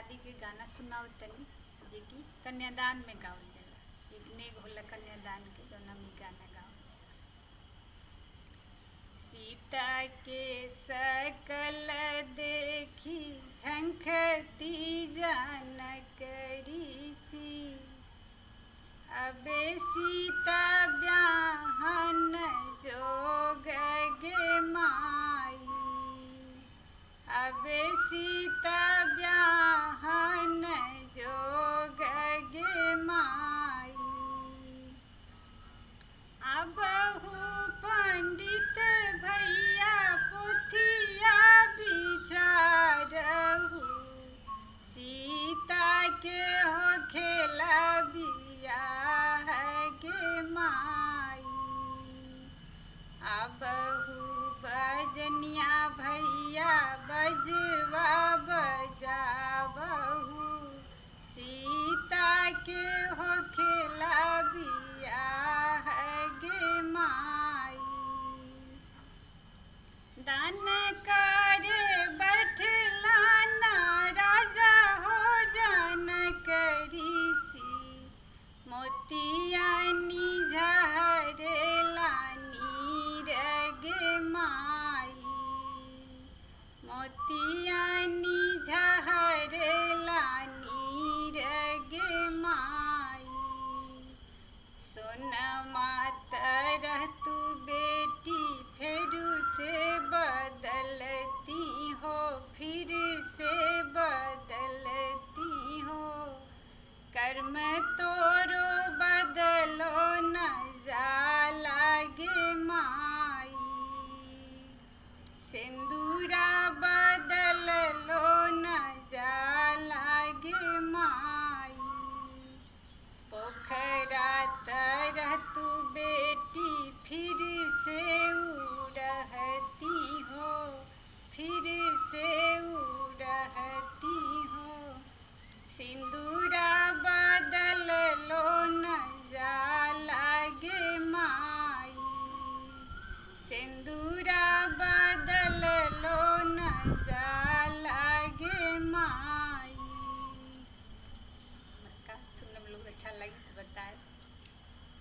शादी के गाना सुनाओ तनी जे कि कन्यादान में गावल जाला। एक नेग होला कन्यादान के जौन हम इ गाना गावल। सीता के सकल देखी झंखती जनक ऋषि, अबे सीता ब्याहन जोग गे माई, अबे सीता ब्याहन जोग गे माई। अबहु पंडित भैया पुथिया विचारहु, सीता के होखेला बियाह गे माई। अबहु बजनिया भैया बजवा बजाबहु, सीता के होखेला बियाह गे माई। दान करे बैठला ना राजा हो जनक ऋषि, मोतियानी झरेला नीर गे माई, मोतियानी झरेला नीर गे माई। सोनमा तरह तू बेटी फेरू से बदलती हो, फिर से बदलती हो, कर्म तोरो बदलो न जाला गे माई। सिंदूरा बदलो न जाला गे माई। पोखरा तरह तू बेटी फिर से उड़हती हो, फिर से उड़हती हो, सिंदूर